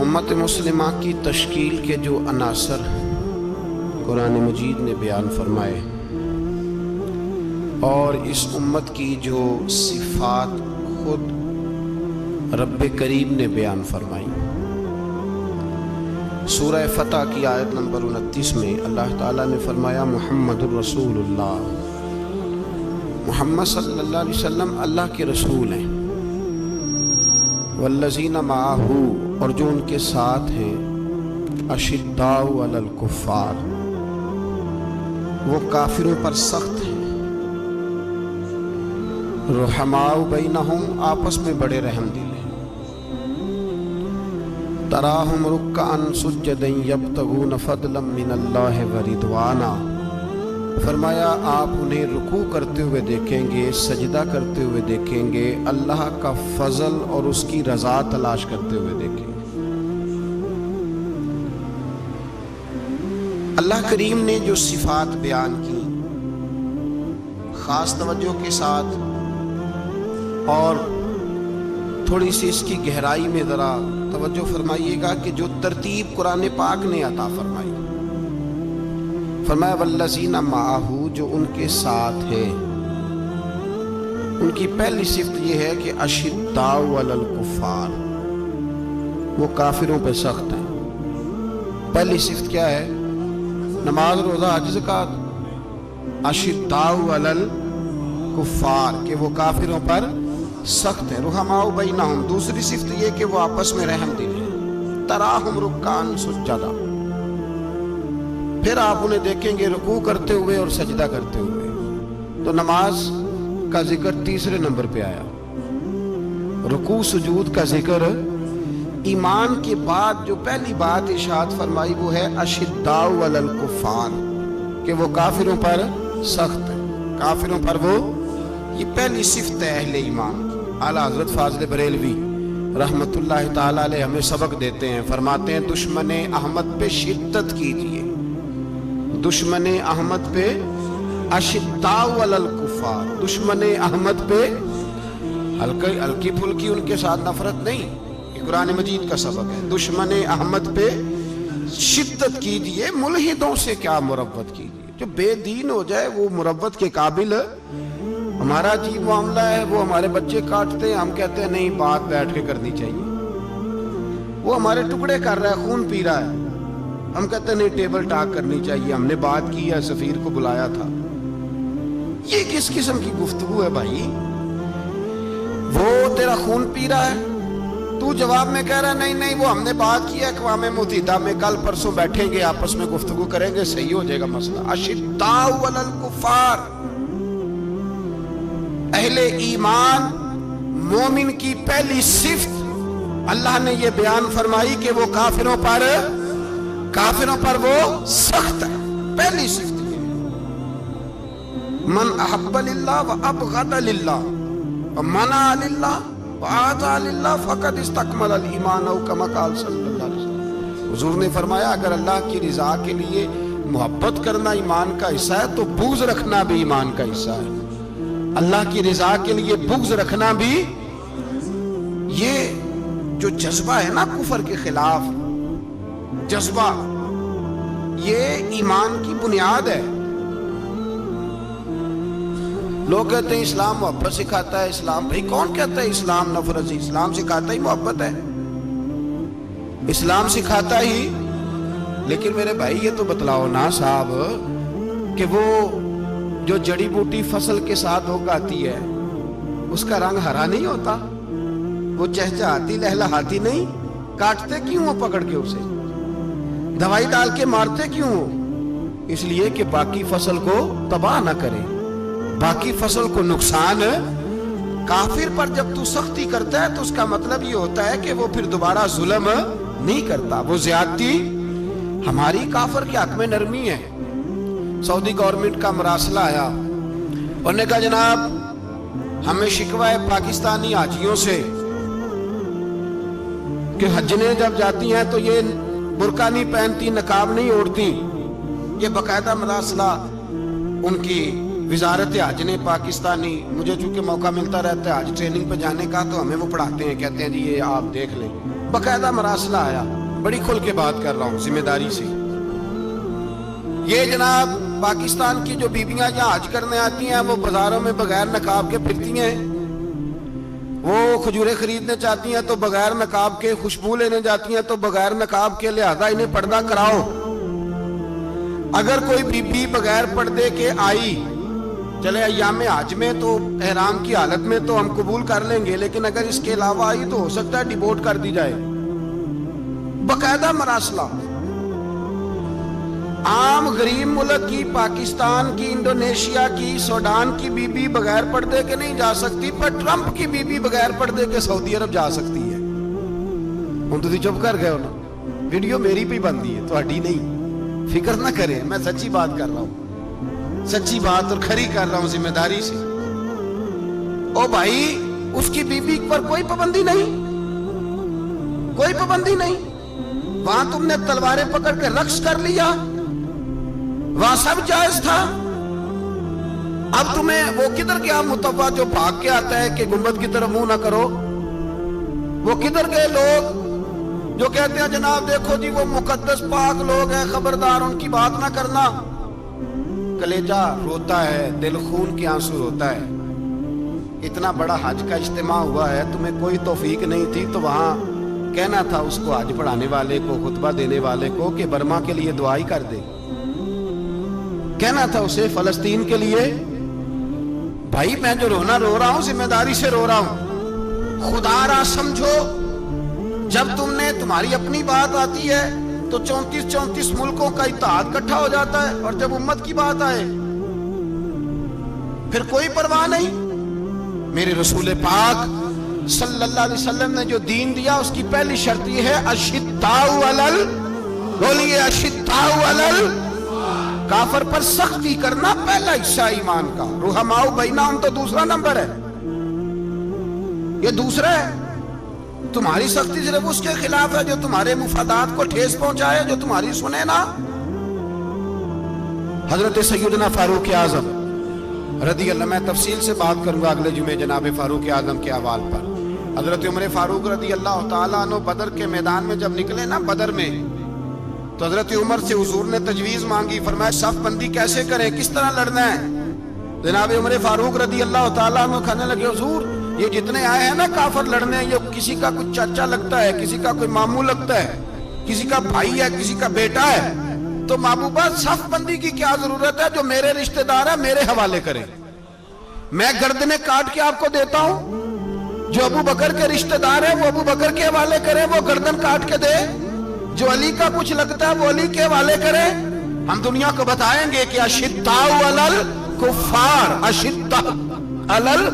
امت مسلمہ کی تشکیل کے جو عناصر قرآن مجید نے بیان فرمائے اور اس امت کی جو صفات خود رب کریم نے بیان فرمائی، سورہ فتح کی آیت نمبر 29 میں اللہ تعالیٰ نے فرمایا محمد الرسول اللہ، محمد صلی اللہ علیہ وسلم اللہ کے رسول ہیں، والذین معہ، اور جو ان کے ساتھ ہیں، اشداء علی الکفار، وہ کافروں پر سخت ہیں، رحماء بینہم، آپس میں بڑے رحم دل ہیں، تراہم رکعا سجدا یبتغون فضلا من اللہ ورضوانا، فرمایا آپ انہیں رکوع کرتے ہوئے دیکھیں گے، سجدہ کرتے ہوئے دیکھیں گے، اللہ کا فضل اور اس کی رضا تلاش کرتے ہوئے دیکھیں گے۔ اللہ کریم نے جو صفات بیان کی خاص توجہ کے ساتھ اور تھوڑی سی اس کی گہرائی میں ذرا توجہ فرمائیے گا کہ جو ترتیب قرآن پاک نے عطا فرمائی، فرمایا والذین معہ، جو ان کے ساتھ ہیں، ان کی پہلی صفت یہ ہے کہ اشداء علی الکفار، وہ کافروں پہ سخت ہیں۔ پہلی صفت کیا ہے؟ نماز، روزہ، حج، زکوٰۃ۔ اشداء علی الکفار، کہ وہ کافروں پر سخت ہے۔ رحماء بینہم، دوسری صفت یہ کہ وہ آپس میں رحم دل ہیں۔ تراہم رکعا سجدا، پھر آپ انہیں دیکھیں گے رکوع کرتے ہوئے اور سجدہ کرتے ہوئے۔ تو نماز کا ذکر تیسرے نمبر پہ آیا، رکوع سجود کا ذکر ایمان کے بعد جو پہلی بات ارشاد فرمائی وہ ہے اشداء علی الکفار، کہ وہ کافروں پر سخت ہے، کافروں پر وہ، یہ پہلی صفت ہے اہل ایمان کی۔ اعلیٰ حضرت فاضل بریلوی رحمت اللہ تعالی علیہ ہمیں سبق دیتے ہیں، فرماتے ہیں دشمن احمد پہ شدت کیجیے، دشمن احمد پہ اشداء علی الکفار، دشمن احمد پہ ہلکی پھلکی ان کے ساتھ نفرت نہیں، یہ قرآن مجید کا سبق ہے۔ دشمن احمد پہ شدت کیجیے، ملحدوں سے کیا مروت کیجیے، جو بے دین ہو جائے وہ مروت کے قابل ہے۔ ہمارا عجیب معاملہ ہے، وہ ہمارے بچے کاٹتے ہیں، ہم کہتے ہیں نہیں بات بیٹھ کے کرنی چاہیے، وہ ہمارے ٹکڑے کر رہا ہے، خون پی رہا ہے، ہم کہتے ہیں نہیں ٹیبل ٹاک کرنی چاہیے، ہم نے بات کی ہے، سفیر کو بلایا تھا۔ یہ کس قسم کی گفتگو ہے بھائی؟ وہ تیرا خون پی رہا ہے، تو جواب میں کہہ رہا ہے نہیں وہ ہم نے بات کی ہے، اقوام متحدہ میں کل پرسوں بیٹھیں گے، آپس میں گفتگو کریں گے، صحیح ہو جائے گا مسئلہ۔ اشداء علی الکفار، اہل ایمان مومن کی پہلی صفت اللہ نے یہ بیان فرمائی کہ وہ کافروں پر وہ سخت ہے، پہلی صفت یہ۔ من احب للہ و ابغض للہ و منع للہ و اعطى للہ فقد استکمل الایمان، او کما قال صلی اللہ علیہ وسلم۔ حضور نے فرمایا اگر اللہ کی رضا کے لیے محبت کرنا ایمان کا حصہ ہے تو بغض رکھنا بھی ایمان کا حصہ ہے، اللہ کی رضا کے لیے بغض رکھنا بھی۔ یہ جو جذبہ ہے نا کفر کے خلاف، جذبہ، یہ ایمان کی بنیاد ہے۔ لوگ کہتے ہیں اسلام محبت سکھاتا ہے، اسلام، بھائی کون کہتا ہے اسلام نفرت؟ اسلام سکھاتا ہی محبت ہے، اسلام سکھاتا ہی۔ لیکن میرے بھائی یہ تو بتلاؤ نا صاحب کہ وہ جو جڑی بوٹی فصل کے ساتھ اگاتی ہے اس کا رنگ ہرا نہیں ہوتا، وہ چہچہاتی لہلہاتی نہیں، کاٹتے کیوں ہو پکڑ کے اسے، دوائی ڈال کے مارتے کیوں ہو؟ اس لیے کہ باقی فصل کو تباہ نہ کرے، باقی فصل کو نقصان۔ کافر پر جب تو سختی کرتا ہے تو اس کا مطلب یہ ہوتا ہے کہ وہ پھر دوبارہ ظلم نہیں کرتا، وہ زیادتی۔ ہماری کافر کے حق میں نرمی ہے۔ سعودی گورنمنٹ کا مراسلہ آیا، انہوں نے کہا جناب ہمیں شکوہ ہے پاکستانی حاجیوں سے کہ حجنے جب جاتی ہیں تو یہ برقع نہیں پہنتی، نقاب نہیں اوڑھتی۔ یہ باقاعدہ مراسلہ ان کی وزارت حج نے پاکستانی، مجھے چونکہ موقع ملتا رہتا ہے حج ٹریننگ پہ جانے کا، تو ہمیں وہ پڑھاتے ہیں، کہتے ہیں جی یہ آپ دیکھ لیں باقاعدہ مراسلہ آیا. بڑی کھل کے بات کر رہا ہوں ذمہ داری سے. یہ جناب پاکستان کی جو بیویاں یہاں حج کرنے آتی ہیں وہ بازاروں میں بغیر نقاب کے پھرتی ہیں. وہ کھجوریں خریدنے چاہتی ہیں تو بغیر نقاب کے, خوشبو لینے جاتی ہیں تو بغیر نقاب کے, لہذا انہیں پردہ کراؤ. اگر کوئی بی بی بغیر پردے کے آئی, چلے ایام حج میں تو احرام کی حالت میں تو ہم قبول کر لیں گے, لیکن اگر اس کے علاوہ آئی تو ہو سکتا ہے ڈیبورٹ کر دی جائے. باقاعدہ مراسلہ. عام غریب ملک کی, پاکستان کی, انڈونیشیا کی, سوڈان کی بی بی بغیر پردے کے نہیں جا سکتی, پر ٹرمپ کی بی بی بغیر پردے کے سعودی عرب جا سکتی ہے. ہم تو چپ کر گئے ہو نا, ویڈیو میری پہ بندی ہے, تہاڈی نہیں. فکر نہ کریں, میں سچی بات کر رہا ہوں, سچی بات اور کھری کر رہا ہوں ذمہ داری سے. او بھائی, اس کی بی بی پر کوئی پابندی نہیں, کوئی پابندی نہیں. وہاں تم نے تلواریں پکڑ کے رقص کر لیا, وہاں سب جائز تھا. اب تمہیں وہ کدھر گیا متوا جو بھاگ کے آتا ہے کہ گنبد کی طرف منہ نہ کرو؟ وہ کدھر گئے لوگ جو کہتے ہیں جناب دیکھو جی وہ مقدس پاک لوگ ہیں, خبردار ان کی بات نہ کرنا؟ کلیجہ روتا ہے, دل خون کے آنسو روتا ہے. اتنا بڑا حج کا اجتماع ہوا ہے, تمہیں کوئی توفیق نہیں تھی تو وہاں کہنا تھا اس کو, حج پڑھانے والے کو, خطبہ دینے والے کو, کہ برما کے لیے دعائی کر دے. کہنا تھا اسے فلسطین کے لیے. بھائی میں جو رونا رو رہا ہوں ذمہ داری سے رو رہا ہوں. خدا را سمجھو, جب تم نے تمہاری اپنی بات آتی ہے تو 34 ملکوں کا اتحاد اکٹھا ہو جاتا ہے, اور جب امت کی بات آئے پھر کوئی پرواہ نہیں. میرے رسول پاک صلی اللہ علیہ وسلم نے جو دین دیا اس کی پہلی شرط یہ ہے اشداء علل, بولیے اشداء علل, کافر پر سختی کرنا پہلا حصہ ایمان کا. رحماء بینہم تو دوسرا نمبر ہے, یہ دوسرا ہے. تمہاری سختی صرف اس کے خلاف ہے جو تمہارے مفادات کو ٹھیس پہنچائے, جو تمہاری سنے نا. حضرت سیدنا فاروق اعظم رضی اللہ, میں تفصیل سے بات کروں گا اگلے جمعے جناب فاروق اعظم کے احوال پر. حضرت عمر فاروق رضی اللہ تعالیٰ عنہ بدر کے میدان میں جب نکلے نا, بدر میں, تو حضرت عمر سے حضور نے تجویز مانگی. فرمایا صف بندی کیسے کریں, کس طرح لڑنا ہے؟ جناب عمر فاروق رضی اللہ تعالیٰ عنہ کہنے لگے حضور یہ جتنے آئے ہیں نا کافر لڑنے, یہ کسی کا کوئی چاچا لگتا ہے, کسی کا کوئی ماموں لگتا ہے, کسی کا بھائی ہے, کسی کا بیٹا ہے, تو محبوبہ صف بندی کی کیا ضرورت ہے؟ جو میرے رشتہ دار ہے میرے حوالے کریں, میں گردنیں کاٹ کے آپ کو دیتا ہوں. جو ابو بکر کے رشتہ دار ہے وہ ابو بکر کے حوالے کریں, وہ گردن کاٹ کے دے. جو علی کا کچھ لگتا ہے وہ علی کے حوالے کریں. ہم دنیا کو بتائیں گے کہ اشداء علل کفار, اشداء علل,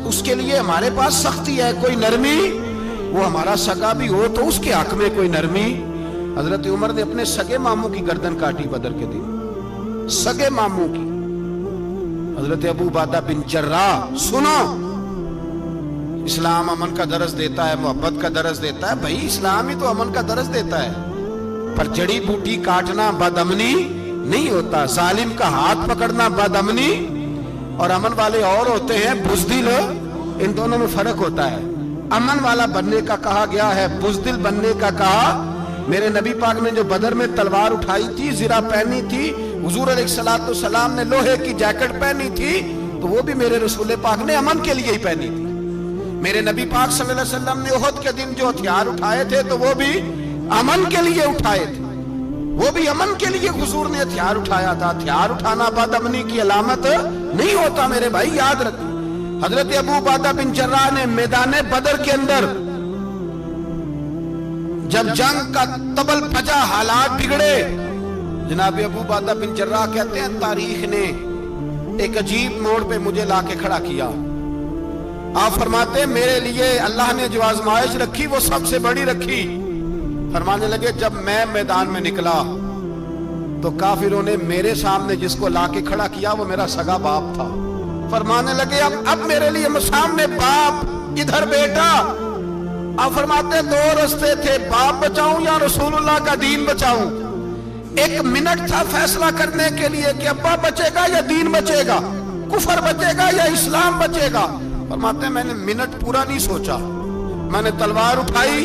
اس کے لیے ہمارے پاس سختی ہے, کوئی نرمی. وہ ہمارا سگا بھی ہو تو اس کے حق میں کوئی نرمی. حضرت عمر نے اپنے سگے ماموں کی گردن کاٹی بدر کے دن, سگے ماموں کی. حضرت ابو عبیدہ بن جراح, سنو, اسلام امن کا درس دیتا ہے, محبت کا درس دیتا ہے. بھائی اسلام ہی تو امن کا درس دیتا ہے, پر جڑی بوٹی کاٹنا بدامنی نہیں ہوتا. ظالم کا ہاتھ پکڑنا بدامنی, اور امن والے اور ہوتے ہیں بزدل, ان دونوں میں فرق ہوتا ہے. امن والا بننے کا کہا گیا ہے, بزدل بننے کا کہا. میرے نبی پاک نے جو بدر میں تلوار اٹھائی تھی, زرہ پہنی تھی, حضور علیہ السلام نے لوہے کی جیکٹ پہنی تھی, تو وہ بھی میرے رسول پاک نے امن کے لیے ہی پہنی تھی. میرے نبی پاک صلی اللہ علیہ وسلم نے احد کے دن جو ہتھیار اٹھائے تھے تو وہ بھی امن کے لیے اٹھائے تھے, وہ بھی امن کے لیے حضور نے ہتھیار اٹھایا تھا. ہتھیار اٹھانا بدامنی کی علامت نہیں ہوتا میرے بھائی, یاد رکھیں. حضرت ابو عبیدہ بن جراح نے میدان بدر کے اندر جب جنگ کا تبل بجا, حالات بگڑے, جناب ابو عبیدہ بن جراح کہتے ہیں تاریخ نے ایک عجیب موڑ پہ مجھے لا کے کھڑا کیا. آپ فرماتے ہیں میرے لیے اللہ نے جو آزمائش رکھی وہ سب سے بڑی رکھی. فرمانے لگے جب میں میدان میں نکلا تو کافروں نے میرے سامنے جس کو لا کے کھڑا کیا وہ میرا سگا باپ تھا. فرمانے لگے اب میرے لیے سامنے باپ, ادھر بیٹا. آپ فرماتے ہیں دو رستے تھے, باپ بچاؤں یا رسول اللہ کا دین بچاؤں. 1 منٹ تھا فیصلہ کرنے کے لیے کہ ابا بچے گا یا دین بچے گا, کفر بچے گا یا اسلام بچے گا. فرماتے ہیں میں نے منٹ پورا نہیں سوچا, میں نے تلوار اٹھائی,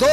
2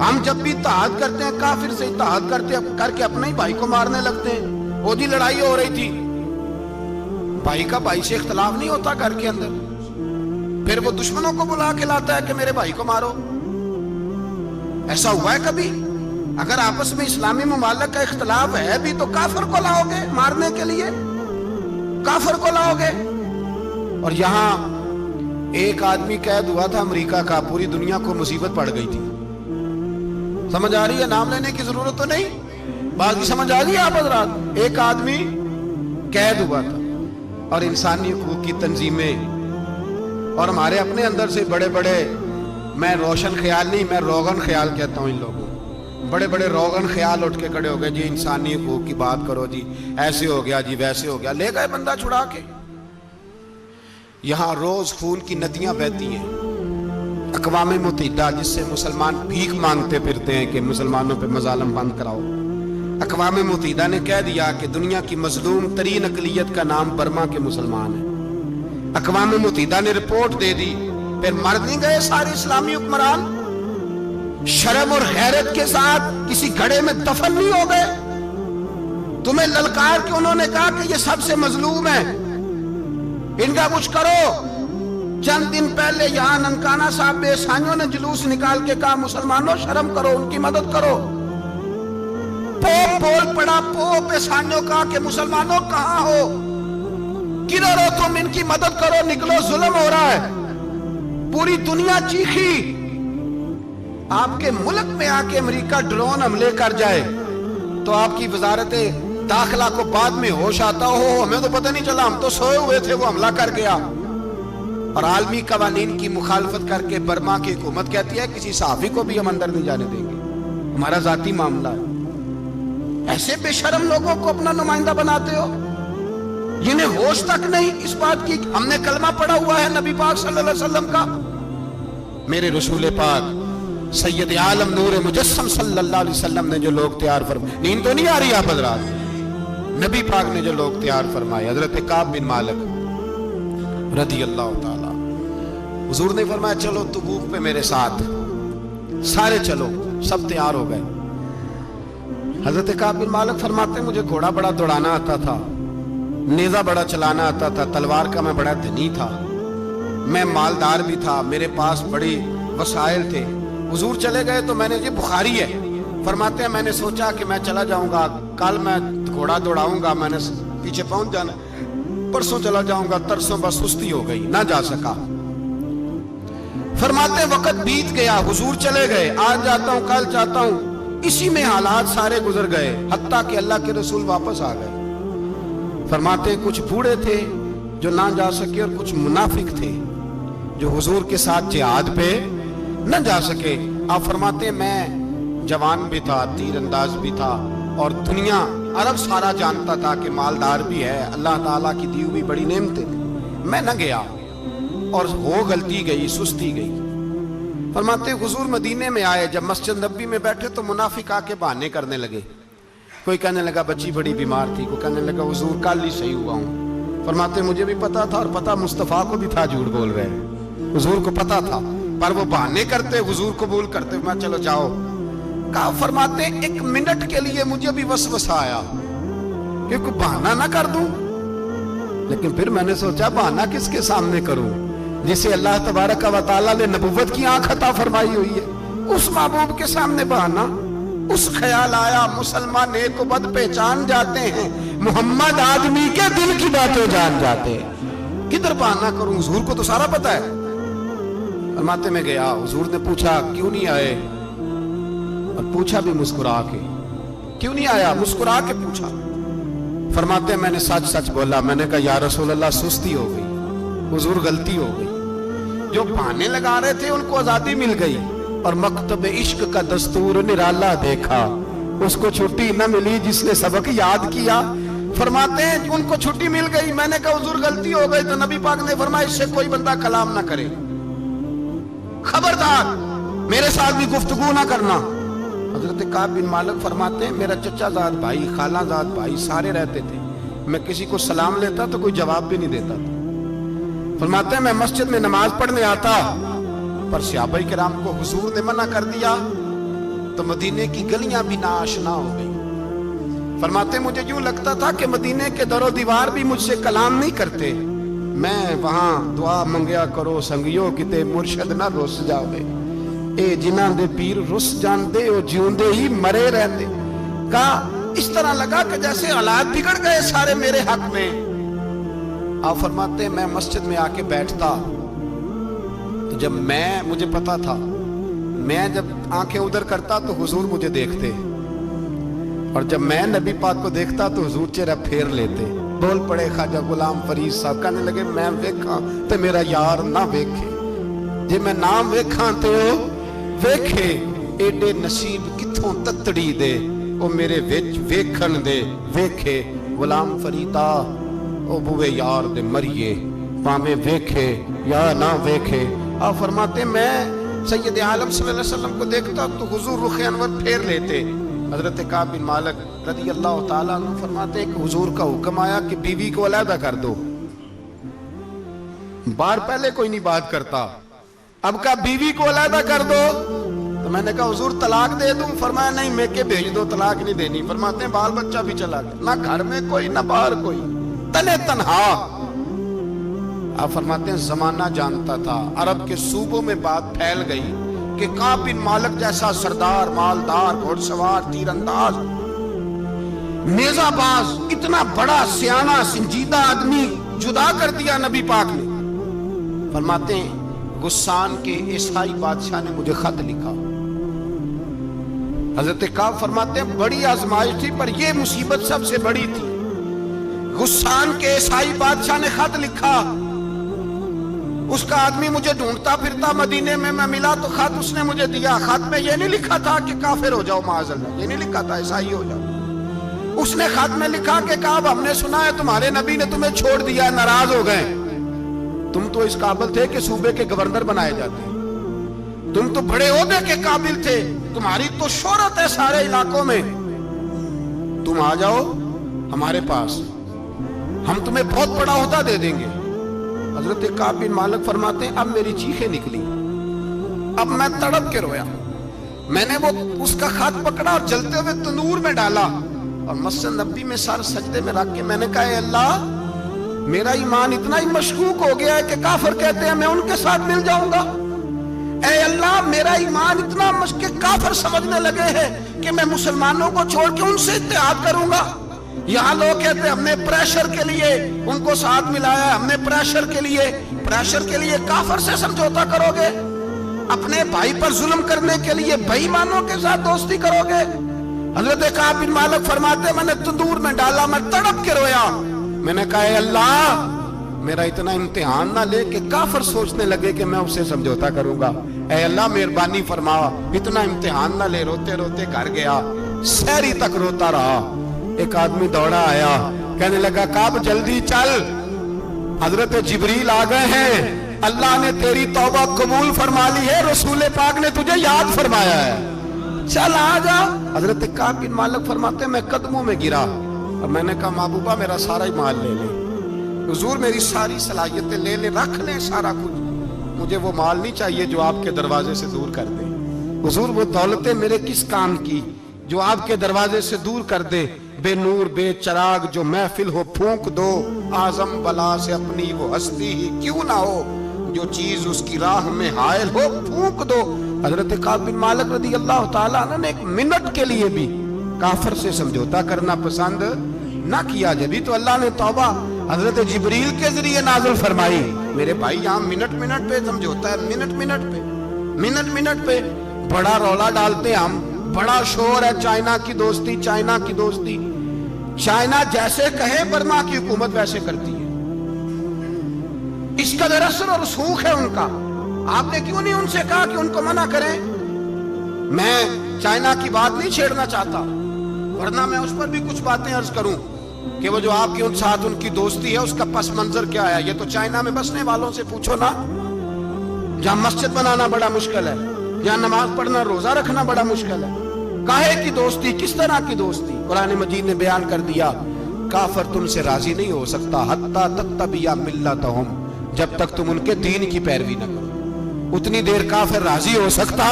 ہم جب بھی اتحاد کرتے ہیں کافر سے اتحاد کر کے اپنے ہی بھائی کو مارنے لگتے ہیں. وہ جی لڑائی ہو رہی تھی, بھائی کا بھائی سے اختلاف نہیں ہوتا گھر کے اندر, پھر وہ دشمنوں کو بلا کے لاتا ہے کہ میرے بھائی کو مارو. ایسا ہوا ہے کبھی؟ اگر آپس میں اسلامی ممالک کا اختلاف ہے بھی تو کافر کو لاؤ گے مارنے کے لیے, کافر کو لاؤ گے. اور یہاں ایک آدمی قید ہوا تھا امریکہ کا, پوری دنیا کو مصیبت پڑ گئی تھی. سمجھ آ رہی ہے؟ نام لینے کی ضرورت تو نہیں, باقی سمجھ آ گئی آپ حضرات. ایک آدمی قید ہوا تھا اور انسانی حقوق کی تنظیمیں اور ہمارے اپنے اندر سے بڑے بڑے, میں روشن خیال نہیں, میں روغن خیال کہتا ہوں ان لوگوں, بڑے بڑے روغن خیال اٹھ کے کھڑے ہو گئے, جی انسانی حقوق کی بات کرو, جی ایسے ہو گیا, جی ویسے ہو گیا. لے گئے بندہ چھڑا کے. یہاں روز خون کی ندیاں بہتی ہیں. اقوام متحدہ جس سے مسلمان بھیک مانگتے پھرتے ہیں کہ مسلمانوں پہ مظالم بند کراؤ, اقوام متحدہ نے کہہ دیا کہ دنیا کی مظلوم ترین اقلیت کا نام برما کے مسلمان ہیں. اقوام متحدہ نے رپورٹ دے دی, پھر مر نہیں گئے سارے اسلامی حکمران؟ شرم اور غیرت کے ساتھ کسی گھڑے میں دفن نہیں ہو گئے؟ تمہیں للکار کے انہوں نے کہا کہ یہ سب سے مظلوم ہے, ان کا کچھ کرو. چند دن پہلے یہاں ننکانہ صاحب بے سانیوں نے جلوس نکال کے کہا مسلمانوں شرم کرو, ان کی مدد کرو. پوپ بول پڑا, پوپ بیسانیوں کہا کہ مسلمانوں کہاں ہو, کدھر ہو تم, ان کی مدد کرو, نکلو, ظلم ہو رہا ہے. پوری دنیا چیخی. آپ کے ملک میں آ کے امریکہ ڈرون حملے کر جائے تو آپ کی وزارت داخلہ کو بعد میں ہوش آتا ہو, ہمیں تو پتہ نہیں چلا, ہم تو سوئے ہوئے تھے, وہ حملہ کر گیا. اور عالمی قوانین کی مخالفت کر کے برما کی حکومت کہتی ہے کسی صحافی کو بھی ہم اندر نہیں جانے دیں گے, ہمارا ذاتی معاملہ ہے. ایسے بے شرم لوگوں کو اپنا نمائندہ بناتے ہو, جنہیں ہوش تک نہیں اس بات کی. ہم نے کلمہ پڑھا ہوا ہے نبی پاک صلی اللہ علیہ وسلم کا, میرے رسول پاک سید عالم نور مجسم صلی اللہ علیہ وسلم نے جو لوگ تیار فرمائے, نیند تو نہیں آ رہی آپ حضرات, نبی پاک نے جو لوگ تیار فرمائے, حضرت کعب بن مالک رضی اللہ تعالی, حضور نے فرمایا چلو تبوک پہ میرے ساتھ, سارے چلو, سب تیار ہو گئے. حضرت کعب بن مالک فرماتے مجھے گھوڑا بڑا دوڑانا آتا تھا, نیزہ بڑا چلانا آتا تھا, تلوار کا میں بڑا دھنی تھا, میں مالدار بھی تھا, میرے پاس بڑی وسائل تھے. حضور چلے گئے تو میں نے, یہ بخاری ہے, فرماتے ہیں میں نے سوچا کہ میں چلا جاؤں گا, کل میں گھوڑا دوڑاؤں گا, میں نے پیچھے پہنچ جانا, پرسوں چلا جاؤں گا, ترسوں بس سستی ہو گئی, نہ جا سکا. فرماتے ہیں وقت بیت گیا, حضور چلے گئے, آج جاتا ہوں کل جاتا ہوں, اسی میں حالات سارے گزر گئے, حتیٰ کہ اللہ کے رسول واپس آ گئے. فرماتے ہیں کچھ بوڑھے تھے جو نہ جا سکے اور کچھ منافق تھے جو حضور کے ساتھ جہاد پہ نہ جا سکے. آپ فرماتے ہیں میں جوان بھی تھا, تیر انداز بھی تھا, اور دنیا عرب سارا جانتا تھا کہ مالدار بھی ہے, اللہ تعالیٰ کی دی ہوئی بڑی نعمتیں تھی. میں نہ گیا اور ہو غلطی گئی, سستی گئی. فرماتے ہیں حضور مدینے میں آئے, جب مسجد نبی میں بیٹھے تو منافق آ کے بہانے کرنے لگے. کوئی کہنے لگا بچی بڑی بیمار تھی, کوئی کہنے لگا حضور کل ہی صحیح ہوا ہوں. فرماتے مجھے بھی پتا تھا, اور پتا مصطفیٰ کو بھی تھا جھوٹ بول رہے ہیں, حضور کو پتا تھا, پر وہ بہانے کرتے, حضور قبول کرتے. میں چلو جاؤ کہا. فرماتے ہیں ایک منٹ کے لیے مجھے بھی وسوسہ آیا کہ کوئی بہانہ نہ کر دوں, لیکن پھر میں نے سوچا بہانہ کس کے سامنے کروں جسے اللہ تبارک و تعالیٰ نے نبوت کی آنکھ عطا فرمائی ہوئی ہے, اس محبوب کے سامنے بہانہ. اس خیال آیا مسلمان نیک و بد پہچان جاتے ہیں, محمد آدمی کے دل کی باتیں جان جاتے ہیں, کدھر بہانہ کروں, حضور کو تو سارا پتا ہے. فرماتے میں گیا, حضور نے پوچھا کیوں نہیں آئے, اور پوچھا بھی مسکرا کے, کیوں نہیں آیا, مسکرا کے پوچھا. فرماتے ہیں میں نے سچ سچ بولا, میں نے کہا یا رسول اللہ سستی ہو گئی, حضور غلطی ہو گئی. جو بہانے لگا رہے تھے ان کو آزادی مل گئی, اور مکتب عشق کا دستور نرالا دیکھا, اس کو چھٹی نہ ملی جس نے سبق یاد کیا. فرماتے ہیں ان کو چھٹی مل گئی. میں نے کہا حضور غلطی ہو گئی, تو نبی پاک نے فرمایا اس سے کوئی بندہ کلام نہ کرے, خبردار میرے ساتھ بھی گفتگو نہ کرنا. حضرت کعب بن مالک فرماتے ہیں میرا چچا زاد بھائی, خالہ زاد بھائی سارے رہتے تھے, میں کسی کو سلام لیتا تو کوئی جواب بھی نہیں دیتا تھا. فرماتے ہیں میں مسجد میں نماز پڑھنے آتا, پر صحابہ کرام کو حضور نے منع کر دیا تو مدینے کی گلیاں بھی ناآشنا ہو گئی. فرماتے مجھے یوں لگتا تھا کہ مدینے کے در و دیوار بھی مجھ سے کلام نہیں کرتے. میں وہاں دعا منگیا کرو سنگیو کتے مرشد نہ رس جاوے. اے جنہاں دے پیر رس جاندے او جیوندے ہی مرے رہندے. کہا اس طرح لگا کہ جیسے حالات بگڑ گئے سارے میرے حق میں. آپ فرماتے ہیں میں مسجد میں آ کے بیٹھتا تو جب مجھے پتا تھا میں جب آنکھیں ادھر کرتا تو حضور مجھے دیکھتے, اور جب میں نبی پاک کو دیکھتا تو حضور چہرہ پھیر لیتے. بول پڑے خواجہ غلام فرید صاحب, کہنے لگے میں ویکھاں تے میرا یار نہ ویکھے, جے میں نام ویکھاں تے او ویکھے. ایڈے نصیب کتھوں تتڑی دے او میرے وچ ویکھن دے ویکھے. غلام فریدا او بوے یار دے مریے پاویں ویکھے یا نہ ویکھے. آپ فرماتے میں سید عالم صلی اللہ علیہ وسلم کو دیکھتا تو حضور رخ انور پھیر لیتے. حضرت کعب بن مالک رضی اللہ تعالیٰ عنہ فرماتے ہیں کہ حضور کا حکم آیا کہ بیوی کو علیحدہ کر دو. بار پہلے کوئی نہیں بات کرتا, اب کہا بیوی کو علیحدہ کر دو. تو میں نے کہا حضور طلاق دے دوں. فرمایا نہیں میں کہ بھیج دو, طلاق نہیں دینی. فرماتے ہیں بال بچہ بھی چلا گیا, نہ گھر میں کوئی نہ باہر کوئی, تنے تنہا. آپ فرماتے ہیں زمانہ جانتا تھا, عرب کے صوبوں میں بات پھیل گئی کہ کعب بن مالک جیسا سردار, مالدار, گھوڑ سوار, تیر انداز, نیزہ باز, اتنا بڑا سیانہ سنجیدہ آدمی جدا کر دیا نبی پاک نے. فرماتے ہیں غسان کے عیسائی بادشاہ نے مجھے خط لکھا. حضرت کعب فرماتے ہیں بڑی آزمائش تھی پر یہ مصیبت سب سے بڑی تھی. غسان کے عیسائی بادشاہ نے خط لکھا. اس کا آدمی مجھے ڈھونڈتا پھرتا مدینے میں, میں ملا تو خط اس نے مجھے دیا. خط میں یہ نہیں لکھا تھا کہ کافر ہو جاؤ معاذ اللہ, یہ نہیں لکھا تھا عیسائی ہو جاؤ. اس نے خط میں لکھا کہ کعب ہم نے سنا ہے تمہارے نبی نے تمہیں چھوڑ دیا, ناراض ہو گئے. تم تو اس قابل تھے کہ صوبے کے گورنر بنائے جاتے, تم تو بڑے عہدے کے قابل تھے, تمہاری تو شہرت ہے سارے علاقوں میں. تم آ جاؤ ہمارے پاس, ہم تمہیں بہت بڑا عہدہ دے دیں گے. حضرت کعب بن مالک فرماتے ہیں اب میری چیخیں نکلی, اب میں تڑپ کے رویا. میں نے وہ اس کا خط پکڑا اور جلتے ہوئے تنور میں ڈالا اور مسجد نبی میں سر سجدے میں رکھ کے میں نے کہا اے اللہ میرا ایمان اتنا ہی مشکوک ہو گیا ہے کہ کافر کہتے ہیں میں ان کے ساتھ مل جاؤں گا. اے اللہ میرا ایمان اتنا مشکوک, کافر سمجھنے لگے ہیں کہ میں مسلمانوں کو چھوڑ کے ان سے اتحاد کروں گا. یہاں لوگ کہتے ہیں ہم نے پریشر کے لیے ان کو ساتھ ملایا, ہم نے پریشر کے لیے کافر سے سمجھوتا کرو گے, اپنے بھائی پر ظلم کرنے کے لیے بے ایمانوں کے ساتھ دوستی کرو گے. حضرت کعب بن مالک فرماتے میں نے تندور میں ڈالا, میں تڑپ کے رویا. میں نے کہا اے اللہ میرا اتنا امتحان نہ لے کہ کافر سوچنے لگے کہ میں اس سے سمجھوتا کروں گا. اے اللہ مہربانی فرما, اتنا امتحان نہ لے. روتے روتے گھر گیا, سحری تک روتا رہا. ایک آدمی دوڑا آیا, کہنے لگا کعب جلدی چل, حضرت جبریل آ گئے ہیں, اللہ نے تیری توبہ قبول فرما لی ہے, رسول پاک نے تجھے یاد فرمایا ہے, چل آ جا. حضرت کعب بن مالک فرماتے میں قدموں میں گرا اور میں نے کہا محبوبہ میرا سارا ہی مال لے لے, حضور میری ساری صلاحیتیں لے لے, رکھ لیں سارا کچھ, مجھے وہ مال نہیں چاہیے جو آپ کے دروازے سے دور کر دے. حضور وہ دولتیں میرے کس کام کی جو آپ کے دروازے سے دور کر دے. بے نور بے چراغ جو محفل ہو پھونک دو, اعظم بلا سے اپنی وہ ہستی ہی کیوں نہ ہو, جو چیز اس کی راہ میں حائل ہو پھونک دو. حضرت کعب بن مالک رضی اللہ تعالیٰ عنہ نے ایک منٹ کے لیے بھی کافر سے سمجھوتا کرنا پسند نہ کیا. جبھی تو اللہ نے توبہ حضرت جبریل کے ذریعے نازل فرمائی. میرے بھائی یہاں منٹ پہ سمجھوتا ہے, منٹ پہ بڑا رولا ڈالتے ہم, بڑا شور ہے چائنا کی دوستی, چائنا جیسے کہے برما کی حکومت ویسے کرتی ہے. اس کا در اثر اور رسوخ ہے ان کا. آپ نے کیوں نہیں ان سے کہا کہ ان کو منع کریں؟ میں چائنا کی بات نہیں چھیڑنا چاہتا, ورنہ میں اس پر بھی کچھ باتیں عرض کروں کہ وہ جو آپ کے ان ساتھ ان کی دوستی ہے اس کا پس منظر کیا ہے. یہ تو چائنا میں بسنے والوں سے پوچھو نا, جہاں مسجد بنانا بڑا مشکل ہے, جہاں نماز پڑھنا روزہ رکھنا بڑا مشکل ہے. کاہے کی دوستی, کس طرح کی دوستی؟ قرآن مجید نے بیان کر دیا کافر تم سے راضی نہیں ہو سکتا حتی تتبعوا ملتہم, جب تک تم ان کے دین کی پیروی نہ کرو اتنی دیر کافر راضی ہو سکتا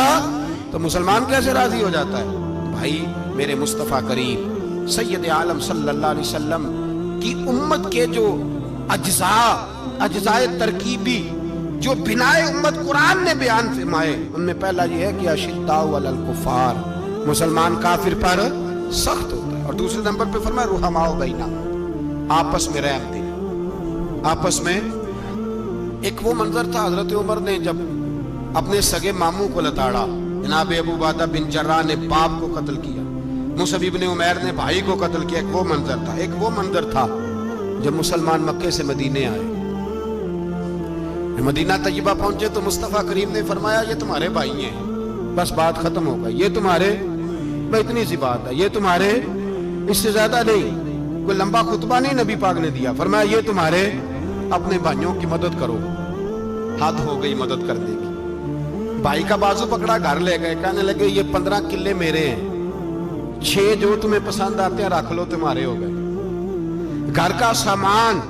تو مسلمان کیسے راضی ہو جاتا ہے؟ بھائی میرے مصطفیٰ کریم سید عالم صلی اللہ علیہ وسلم کی امت کے جو اجزاء ترکیبی جو بنائے امت قرآن نے بیان فرمائے، ان میں پہلا یہ ہے کہ اشداء علی الکفار، مسلمان کافر پر سخت ہوتا ہے، اور دوسرے نمبر پہ فرمایا رحماء بینہم، آپس میں رحم دے۔ آپس میں ایک وہ منظر تھا، حضرت عمر نے جب اپنے سگے ماموں کو لتاڑا، جناب ابو عبیدہ بن جراح نے باپ کو قتل کیا، مصعب ابن عمیر نے بھائی کو قتل کیا، ایک وہ منظر تھا۔ ایک وہ منظر تھا جب مسلمان مکے سے مدینے آئے، مدینہ طیبہ پہنچے تو مصطفیٰ کریم نے فرمایا یہ تمہارے بھائی ہیں، بس بات ختم ہو گئی، یہ تمہارے، بھائی اتنی سی بات ہے، یہ تمہارے، اس سے زیادہ نہیں، کوئی لمبا خطبہ نہیں نبی پاک نے دیا، فرمایا یہ تمہارے اپنے بھائیوں کی مدد کرو۔ حد ہو گئی مدد کرنے کی، بھائی کا بازو پکڑا، گھر لے گئے، کہنے لگے یہ 15 کلے میرے ہیں، 6 جو تمہیں پسند آتے ہیں رکھ لو، تمہارے ہو گئے۔ گھر کا سامان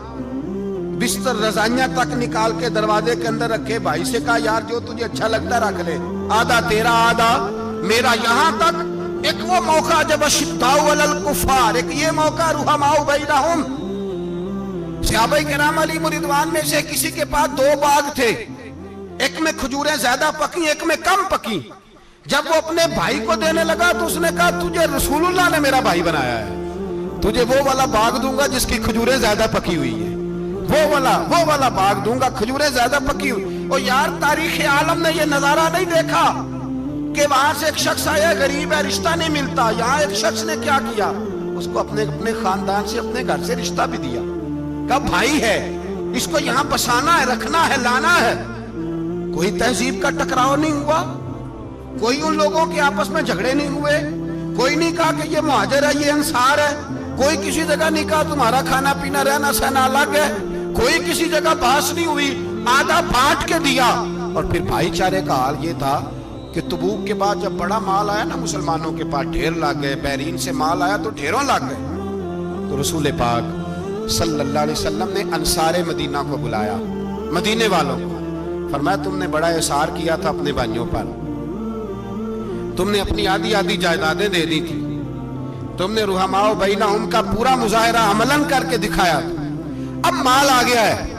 بستر رضائیاں تک نکال کے دروازے کے اندر رکھے، بھائی سے کہا یار جو تجھے اچھا لگتا رکھ لے، آدھا تیرا آدھا میرا۔ یہاں تک ایک وہ موقع جب اشداء علی الکفار، ایک یہ موقع رحماء بینہم، صحابہ کرام علیہم رضوان میں سے کسی کے پاس 2 باغ تھے، ایک میں کھجوریں زیادہ پکی، ایک میں کم پکی۔ جب وہ اپنے بھائی کو دینے لگا تو اس نے کہا تجھے رسول اللہ نے میرا بھائی بنایا ہے، تجھے وہ والا باغ دوں گا جس کی کھجوریں زیادہ پکی ہوئی ہیں، وہ والا باغ دوں گا، کھجوریں زیادہ پکی ہوئی۔ اور یار تاریخ عالم نے یہ نظارہ نہیں دیکھا کہ وہاں سے ایک شخص آیا غریب ہے، رشتہ نہیں ملتا، یہاں ایک شخص نے کیا کیا، اس کو اپنے خاندان سے اپنے گھر سے رشتہ بھی دیا، کہا بھائی ہے، اس کو یہاں بسانا ہے، رکھنا ہے، لانا ہے۔ کوئی تہذیب کا ٹکراؤ نہیں ہوا، کوئی ان لوگوں کے آپس میں جھگڑے نہیں ہوئے، کوئی نہیں کہا کہ یہ مہاجر ہے یہ انصار ہے، کوئی کسی جگہ نہیں کہا تمہارا کھانا پینا رہنا سہنا الگ ہے، کوئی کسی جگہ بحث نہیں ہوئی، آدھا بانٹ کے دیا۔ اور پھر بھائی چارے کا حال یہ تھا کہ تبوک کے بعد جب بڑا مال آیا نا مسلمانوں کے پاس، ڈھیر لگ گئے، بحرین سے مال آیا تو ڈھیروں لگ گئے، تو رسول پاک صلی اللہ علیہ وسلم نے انصار مدینہ کو بلایا، مدینے والوں کو، فرمایا تم نے بڑا احسار کیا تھا اپنے بھائیوں پر، تم نے اپنی آدھی جائیدادیں دے دی تھی، تم نے رحماء بینہم کا پورا مظاہرہ عملاً کر کے دکھایا تھا، اب مال آ گیا ہے،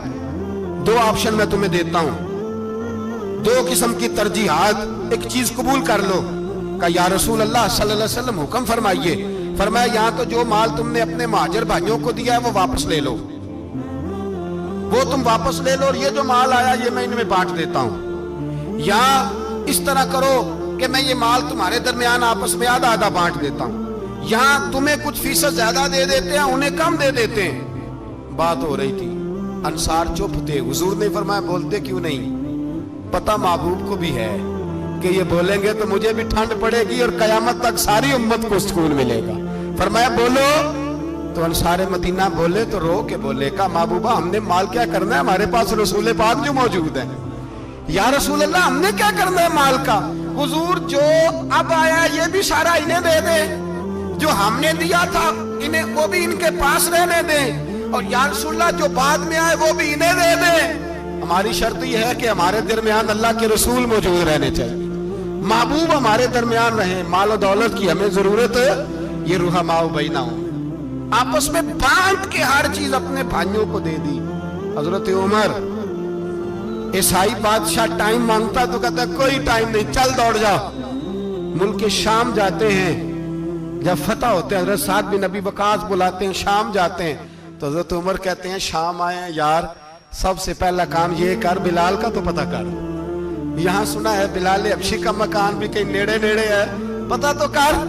2 آپشن میں تمہیں دیتا ہوں، 2 قسم کی ترجیحات، ایک چیز قبول کر لو۔ کہا یا رسول اللہ صلی اللہ علیہ وسلم حکم فرمائیے۔ فرمایا یہاں تو جو مال تم نے اپنے مہاجر بھائیوں کو دیا ہے وہ واپس لے لو، وہ تم واپس لے لو، اور یہ جو مال آیا یہ میں ان میں بانٹ دیتا ہوں، یا اس طرح کرو کہ میں یہ مال تمہارے درمیان آپس میں آدھا آدھا بانٹ دیتا ہوں، یہاں تمہیں کچھ فیصد زیادہ دے دیتے ہیں انہیں کم دے دیتے ہیں۔ بات ہو رہی تھی، انصار چپ تھے، حضور نے فرمایا بولتے کیوں نہیں، پتہ محبوب کو بھی ہے کہ یہ بولیں گے تو مجھے بھی ٹھنڈ پڑے گی اور قیامت تک ساری امت کو سکون ملے گا۔ فرمایا بولو، تو انصار مدینہ بولے تو رو کے بولے، کہا محبوبہ ہم نے مال کیا کرنا ہے، ہمارے پاس رسول پاک جو موجود ہے، یا رسول اللہ ہم نے کیا کرنا ہے مال کا، حضور جو اب آیا یہ بھی سارا انہیں دے دے، جو ہم نے دیا تھا انہیں وہ بھی ان کے پاس رہنے دیں، اور یا رسول اللہ جو بعد میں آئے وہ بھی انہیں دے دیں۔ ہماری شرط یہ ہے کہ ہمارے درمیان اللہ کے رسول موجود رہنے چاہیے، محبوب ہمارے درمیان رہیں، مال و دولت کی ہمیں ضرورت ہے، یہ رحماء بینہم، آپس میں بانٹ کے ہر چیز اپنے بھائیوں کو دے دی۔ حضرت عمر عیسائی بادشاہ ٹائم مانگتا تو کہتا کوئی ٹائم نہیں، چل دوڑ جاؤ۔ ملک شام جاتے ہیں، جب فتح ہوتے ہیں حضرت سعد بن ابی وقاص بلاتے ہیں، شام جاتے ہیں، تو حضرت عمر کہتے ہیں شام آئے ہیں یار، سب سے پہلا کام یہ کر بلال کا تو پتہ کر، یہاں سنا ہے بلال حبشی کا مکان بھی کہیں نیڑے نیڑے ہے، پتہ تو کر۔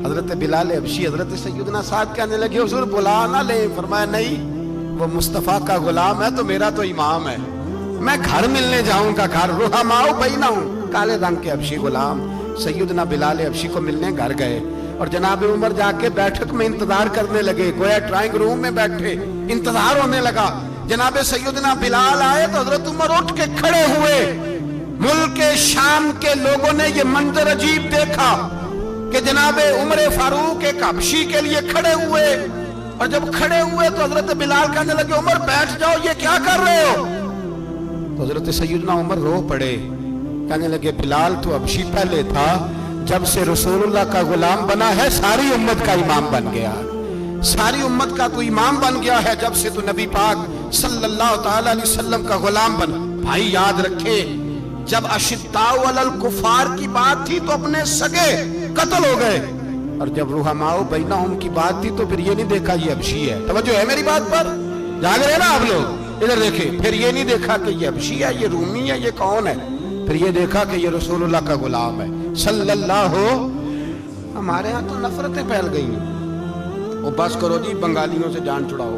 حضرت بلال حبشی حضرت سیدنا سعد کہنے لگے حضور بلا نہ لیں، فرمایا نہیں، وہ مصطفیٰ کا غلام ہے تو میرا تو امام ہے، میں گھر ملنے جاؤں گا، گھر رحماء بینہم، کالے رنگ کے حبشی غلام سیدنا بلال حبشی کو ملنے گھر گئے، اور جناب عمر جا کے بیٹھک میں انتظار کرنے لگے، گویا ڈرائنگ روم میں بیٹھے انتظار ہونے لگا۔ جناب سیدنا بلال آئے تو حضرت عمر اٹھ کے کھڑے ہوئے۔ ملک شام کے لوگوں نے یہ منظر عجیب دیکھا کہ جناب عمر فاروق ایک حبشی کے لیے کھڑے ہوئے، اور جب کھڑے ہوئے تو حضرت بلال کہنے لگے عمر بیٹھ جاؤ، یہ کیا کر رہے ہو؟ تو حضرت سیدنا عمر رو پڑے، کہنے لگے بلال تو حبشی پہلے تھا، جب سے رسول اللہ کا غلام بنا ہے ساری امت کا امام بن گیا، ساری امت کا تو امام بن گیا ہے جب سے تو نبی پاک صلی اللہ تعالی علیہ وسلم کا غلام بنا۔ بھائی یاد رکھے جب اشداء علی الکفار کی بات تھی تو اپنے سگے قتل ہو گئے، اور جب رحماء بینہم کی بات تھی تو پھر یہ نہیں دیکھا یہ حبشی ہے۔ توجہ ہے میری بات پر؟ جاگ رہے نا آپ لوگ؟ ادھر دیکھیں، پھر یہ نہیں دیکھا کہ یہ حبشی ہے، یہ رومی ہے، یہ کون ہے، پھر یہ دیکھا کہ یہ رسول اللہ کا غلام ہے صلی اللہ۔ ہمارے ہاں تو نفرتیں پھیل گئی ہیں، وہ بس کرو جی بنگالیوں سے جان چھڑاؤ،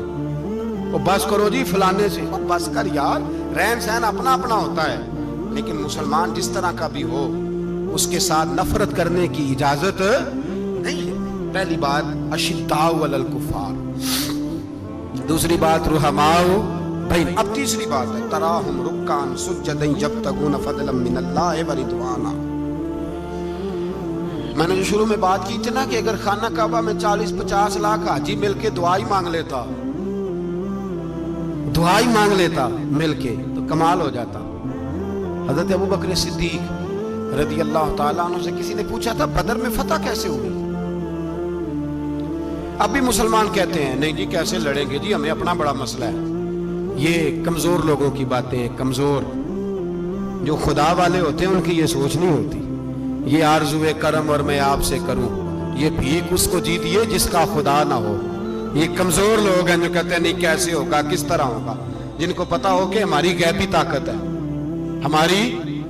وہ بس کرو جی فلانے سے، وہ بس کر یار، رہن سہن اپنا اپنا ہوتا ہے، لیکن مسلمان جس طرح کا بھی ہو اس کے ساتھ نفرت کرنے کی اجازت نہیں ہے۔ پہلی بات اشداء علی الکفار، دوسری بات رحماء بین، اب تیسری بات ہے تراہم رکعا سجدا یبتغون فضلا من اللہ ورضوانا۔ میں نے جو شروع میں بات کی تھی نا کہ اگر خانہ کعبہ میں 40-50 لاکھ حاجی مل کے دعائی مانگ لیتا، دعائی مانگ لیتا مل کے تو کمال ہو جاتا۔ حضرت ابو بکر صدیق رضی اللہ تعالیٰ عنہ سے کسی نے پوچھا تھا بدر میں فتح کیسے ہوئی؟ اب بھی مسلمان کہتے ہیں نہیں جی کیسے لڑیں گے جی، ہمیں اپنا بڑا مسئلہ ہے۔ یہ کمزور لوگوں کی باتیں، کمزور جو خدا والے ہوتے ہیں ان کی یہ سوچ نہیں ہوتی۔ یہ آرزوئے کرم اور میں آپ سے کروں، یہ بھیک اس کو جیتیے جس کا خدا نہ ہو۔ یہ کمزور لوگ ہیں جو کہتے ہیں نہیں کیسے ہوگا، کس طرح ہوگا، جن کو پتا ہو کہ ہماری غیبی طاقت ہے ہماری۔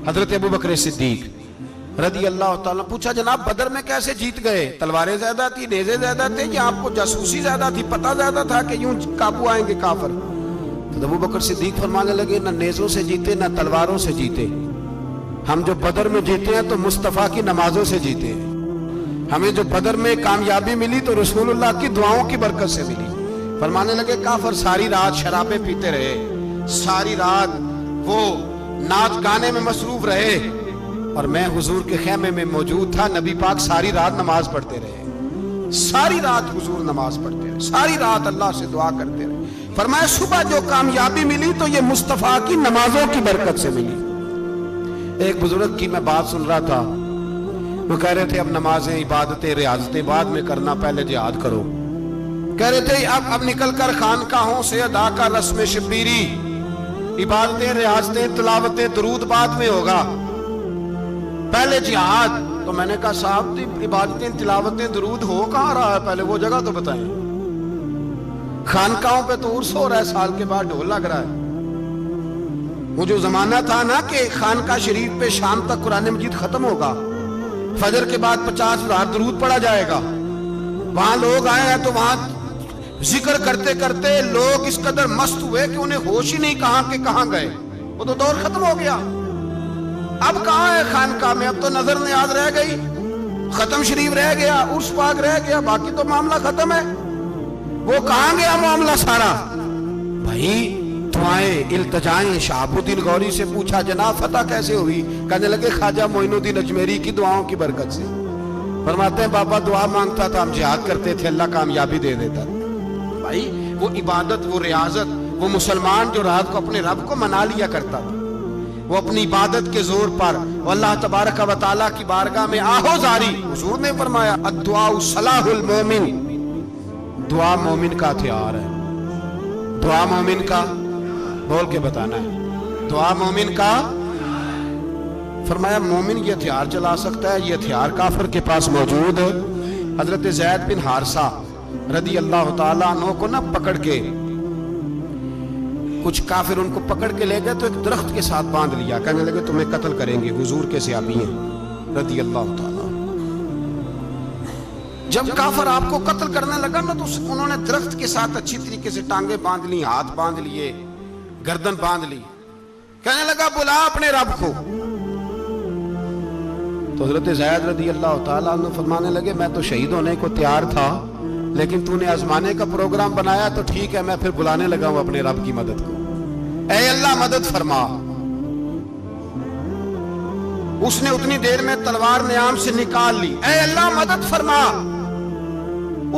حضرت ابو بکر صدیق رضی اللہ تعالیٰ پوچھا جناب بدر میں کیسے جیت گئے؟ تلواریں زیادہ تھی، نیزے زیادہ تھے، یا آپ کو جاسوسی زیادہ تھی، پتہ زیادہ تھا کہ یوں قابو آئیں گے کافر؟ تو ابو بکر صدیق فرمانے لگے نہ نیزوں سے جیتے نہ تلواروں سے جیتے، ہم جو بدر میں جیتے ہیں تو مصطفیٰ کی نمازوں سے جیتے ہیں۔ ہمیں جو بدر میں کامیابی ملی تو رسول اللہ کی دعاؤں کی برکت سے ملی۔ فرمانے لگے کافر ساری رات شرابیں پیتے رہے، ساری رات وہ ناچ گانے میں مصروف رہے، اور میں حضور کے خیمے میں موجود تھا، نبی پاک ساری رات نماز پڑھتے رہے، ساری رات حضور نماز پڑھتے رہے، ساری رات اللہ سے دعا کرتے رہے۔ فرمایا صبح جو کامیابی ملی تو یہ مصطفیٰ کی نمازوں کی برکت سے ملی۔ ایک بزرگ کی میں بات سن رہا تھا، وہ کہہ رہے تھے اب نمازیں عبادتیں ریاضتیں بعد میں کرنا، پہلے جہاد کرو۔ کہہ رہے تھے اب نکل کر خانقاہوں سے ادا کا رسم شبیری، عبادتیں ریاضتیں تلاوتیں درود بعد میں ہوگا، پہلے جہاد۔ تو میں نے کہا صاحب عبادتیں تلاوتیں درود ہو کہاں رہا ہے، پہلے وہ جگہ تو بتائیں۔ خانقاہوں پہ تو عرس ہو رہا ہے، سال کے بعد ڈھول لگ رہا ہے۔ وہ جو زمانہ تھا نا کہ خانقاہ شریف پہ شام تک قرآن مجید ختم ہوگا، فجر کے بعد 50,000 درود پڑھا جائے گا، وہاں لوگ آئے ہیں تو وہاں ذکر کرتے کرتے لوگ اس قدر مست ہوئے کہ انہیں ہوش ہی نہیں کہاں کہ کہاں گئے، وہ تو دور ختم ہو گیا۔ اب کہاں ہے خانقاہ میں؟ اب تو نظر نیاز رہ گئی، ختم شریف رہ گیا، عرس پاک رہ گیا، باقی تو معاملہ ختم ہے۔ وہ کہاں گیا معاملہ سارا؟ بھائی دعائیں التجائیں۔ شہاب الدین غوری سے پوچھا جناب فتح کیسے ہوئی؟ کہنے لگے خواجہ معین الدین اجمیری کی دعاؤں کی برکت سے۔ فرماتے ہیں بابا دعا مانگتا تھا، ہم جہاد کرتے تھے، اللہ کامیابی دے دیتا تھا۔ بھائی وہ عبادت، وہ ریاضت، وہ مسلمان جو رات کو اپنے رب کو منا لیا کرتا تھا، وہ اپنی عبادت کے زور پر اللہ تبارک و تعالیٰ کی بارگاہ میں آہو زاری۔ حضور نے فرمایا الدعاء صلاح المومن، دعا مومن کا ہتھیار ہے۔ دعا مومن کا، بول کے بتانا ہے، دعا مومن کا۔ فرمایا مومن یہ ہتھیار چلا سکتا ہے، یہ ہتھیار کافر کے پاس موجود ہے۔ حضرت زید بن حارثہ رضی اللہ تعالیٰ عنہ کو نہ پکڑ کے کچھ کافر ان کو پکڑ کے لے گئے تو ایک درخت کے ساتھ باندھ لیا، کہنے لگے تمہیں قتل کریں گے، حضور کے صحابی ہیں رضی اللہ تعالیٰ۔ جب کافر آپ کو قتل کرنے لگا نا تو انہوں نے درخت کے ساتھ اچھی طریقے سے ٹانگیں باندھ لی، ہاتھ باندھ لیے، گردن باندھ لی، کہنے لگا بلا اپنے رب کو۔ تو حضرت زید رضی اللہ تعالیٰ عنہ فرمانے لگے میں تو شہید ہونے کو تیار تھا، لیکن تو نے آزمانے کا پروگرام بنایا تو ٹھیک ہے، میں پھر بلانے لگا ہوں اپنے رب کی مدد کو۔ اے اللہ مدد فرما۔ اس نے اتنی دیر میں تلوار نیام سے نکال لی، اے اللہ مدد فرما۔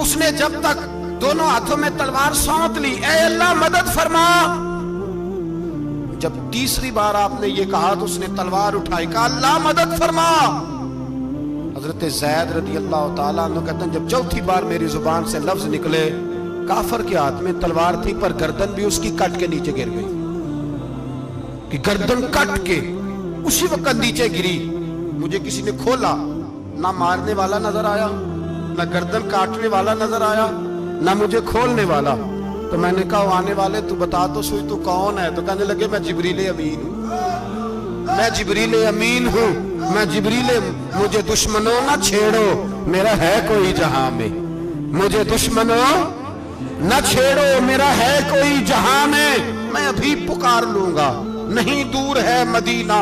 اس نے جب تک دونوں ہاتھوں میں تلوار سونت لی، اے اللہ مدد فرما۔ جب تیسری بار آپ نے یہ کہا تو اس نے تلوار اٹھائی، کہا اللہ مدد فرما۔ حضرت زید رضی اللہ تعالیٰ عنہ کہتے ہیں جب چوتھی بار میری زبان سے لفظ نکلے، کافر کے ہاتھ میں تلوار تھی پر گردن بھی اس کی کٹ کے نیچے گر گئی، کہ گردن کٹ کے اسی وقت نیچے گری۔ مجھے کسی نے کھولا، نہ مارنے والا نظر آیا، نہ گردن کاٹنے والا نظر آیا، نہ مجھے کھولنے والا۔ تو میں نے کہا آنے والے تو بتا تو سوئی تو کون ہے؟ تو کہنے لگے میں جبریل امین ہوں، میں جبریل امین ہوں، میں جبریل، مجھے دشمنوں نہ چھیڑو، میرا ہے کوئی جہاں میں، مجھے دشمنوں نہ چھیڑو، میرا ہے کوئی جہاں میں ابھی پکار لوں گا، نہیں دور ہے مدینہ۔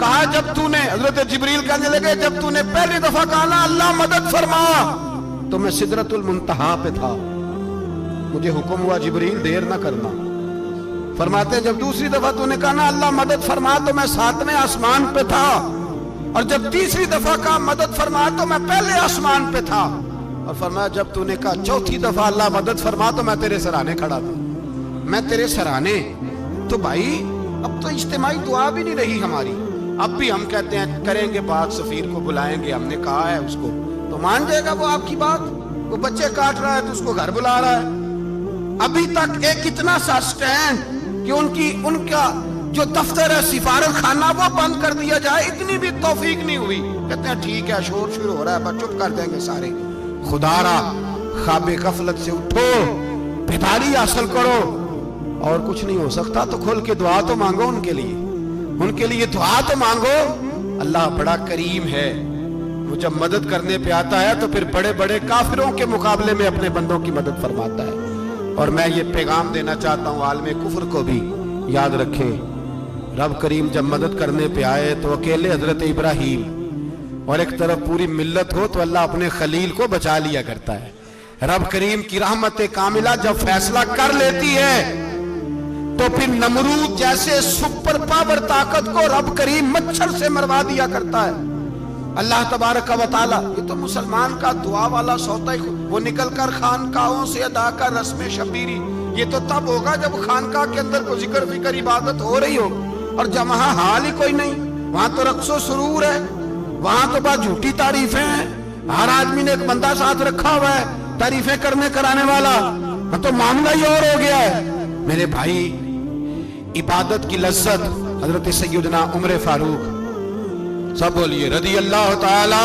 کہا جب تو نے، حضرت جبریل کہنے لگے جب تو نے پہلی دفعہ کہا نا اللہ مدد فرما تو میں سدرۃ المنتہا پہ تھا، مجھے حکم ہوا جبریل دیر نہ کرنا۔ فرماتے ہیں جب دوسری دفعہ تو نے کہا نا اللہ مدد فرما تو میں 7ویں آسمان پہ تھا، اور جب تیسری دفعہ کہا مدد فرما تو میں پہلے آسمان پہ تھا، اور فرمایا جب تو نے کہا چوتھی دفعہ اللہ مدد فرما تو میں تیرے سرانے کھڑا تھا، میں تیرے سرانے۔ تو بھائی اب تو اجتماعی دعا بھی نہیں رہی ہماری، اب بھی ہم کہتے ہیں کریں گے بات، سفیر کو بلائیں گے، ہم نے کہا ہے اس کو تو مان جائے گا وہ آپ کی بات؟ وہ بچے کاٹ رہا ہے تو اس کو گھر بلا رہا ہے۔ ابھی تک ایک اتنا سا سٹینڈ کہ ان کا جو دفتر ہے سفارت خانہ وہ بند کر دیا جائے، اتنی بھی توفیق نہیں ہوئی۔ کہتے ہیں ٹھیک ہے شور شروع ہو رہا ہے بس چپ کر دیں گے سارے۔ خدا را خواب غفلت سے اٹھو، بیداری حاصل کرو، اور کچھ نہیں ہو سکتا تو کھل کے دعا تو مانگو ان کے لیے دعا تو مانگو۔ اللہ بڑا کریم ہے، وہ جب مدد کرنے پہ آتا ہے تو پھر بڑے بڑے کافروں کے مقابلے میں اپنے بندوں کی مدد فرماتا ہے۔ اور میں یہ پیغام دینا چاہتا ہوں عالم کفر کو بھی، یاد رکھیں رب کریم جب مدد کرنے پہ آئے تو اکیلے حضرت ابراہیم اور ایک طرف پوری ملت ہو تو اللہ اپنے خلیل کو بچا لیا کرتا ہے۔ رب کریم کی رحمت کاملہ جب فیصلہ کر لیتی ہے تو پھر نمرود جیسے سپر پاور طاقت کو رب کریم مچھر سے مروا دیا کرتا ہے۔ اللہ تبارک و تعالی، یہ تو مسلمان کا دعا والا سوتا ہی، وہ نکل کر خانقاہوں سے ادا کر رسم شبیری، یہ تو تب ہوگا جب خانقاہ کے اندر کوئی ذکر فکر عبادت ہو رہی ہو، اور جب وہاں حال ہی کوئی نہیں، وہاں تو رقص و سرور ہے، وہاں تو بات جھوٹی تعریفیں ہیں، ہر آدمی نے ایک بندہ ساتھ رکھا ہوا ہے تعریفیں کرنے کرانے والا، تو معاملہ ہی اور ہو گیا ہے۔ میرے بھائی عبادت کی لذت حضرت سیدنا عمر فاروق، سب بولیے رضی اللہ تعالی،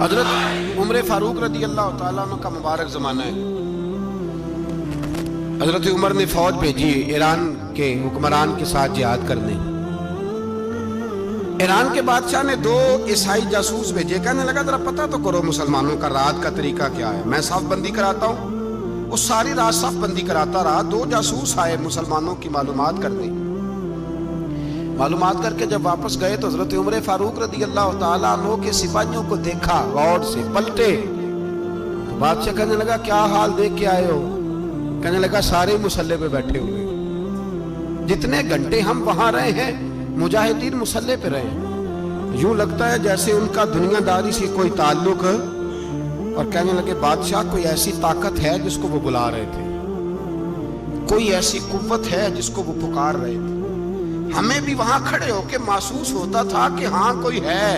حضرت عمر فاروق رضی اللہ تعالیٰ عنہ کا مبارک زمانہ ہے۔ حضرت عمر نے فوج بھیجی ایران کے حکمران کے ساتھ جہاد کرنے۔ ایران کے بادشاہ نے 2 عیسائی جاسوس بھیجے، کہنے لگا ذرا پتہ تو کرو مسلمانوں کا رات کا طریقہ کیا ہے، میں صف بندی کراتا ہوں۔ وہ ساری رات صف بندی کراتا رہا، 2 جاسوس آئے مسلمانوں کی معلومات کرنے، معلومات کر کے جب واپس گئے تو حضرت عمر فاروق رضی اللہ تعالیٰ عنہ کے سپاہیوں کو دیکھا، غور سے پلٹے تو بادشاہ کہنے لگا کیا حال دیکھ کے آئے ہو؟ کہنے لگا سارے مسلح پہ بیٹھے ہوئے، جتنے گھنٹے ہم وہاں رہے ہیں مجاہدین مسلح پہ رہے ہیں، یوں لگتا ہے جیسے ان کا دنیا داری سے کوئی تعلق۔ اور کہنے لگے بادشاہ کوئی ایسی طاقت ہے جس کو وہ بلا رہے تھے، کوئی ایسی قوت ہے جس کو وہ پکار رہے تھے، ہمیں بھی وہاں کھڑے ہو کے محسوس ہوتا تھا کہ ہاں کوئی ہے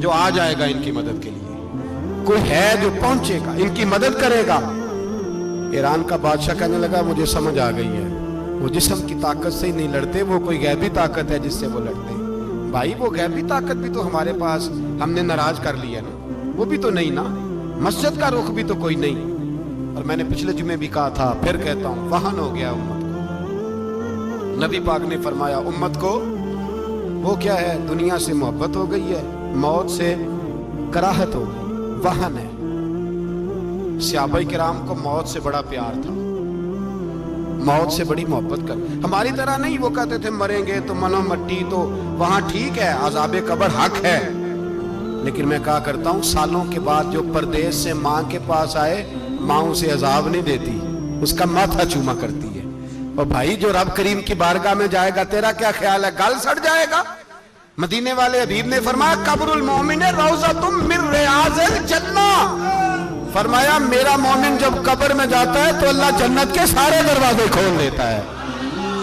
جو آ جائے گا ان کی مدد کے لیے، کوئی ہے جو پہنچے گا ان کی مدد کرے گا۔ ایران کا بادشاہ کہنے لگا مجھے سمجھ آ گئی ہے، وہ جسم کی طاقت سے ہی نہیں لڑتے، وہ کوئی غیبی طاقت ہے جس سے وہ لڑتے۔ بھائی وہ غیبی طاقت بھی تو ہمارے پاس ہم نے ناراض کر لیا نا، وہ بھی تو نہیں نا، مسجد کا رخ بھی تو کوئی نہیں۔ اور میں نے پچھلے جمعے بھی کہا تھا پھر کہتا ہوں، وہن ہو گیا امت کو۔ نبی پاک نے فرمایا امت کو وہ کیا ہے، دنیا سے محبت ہو گئی ہے، موت سے کراہت ہو گئی، وہن ہے۔ صحابہ کرام کو موت سے بڑا پیار تھا، موت سے بڑی محبت کر، ہماری طرح نہیں، وہ کہتے تھے مریں گے تو منو مٹی، تو وہاں ٹھیک ہے عذاب قبر حق ہے، لیکن میں کہا کرتا ہوں سالوں کے بعد جو پردیس سے ماں کے پاس آئے، ماں اسے عذاب نہیں دیتی، اس کا ماتھا چوما کرتی ہے۔ اور بھائی جو رب کریم کی بارگاہ میں جائے گا تیرا کیا خیال ہے، گل سڑ جائے گا؟ مدینے والے حبیب نے فرمایا قبر المومن روضۃ من ریاض الجنہ، فرمایا میرا مومن جب قبر میں جاتا ہے تو اللہ جنت کے سارے دروازے کھول دیتا ہے،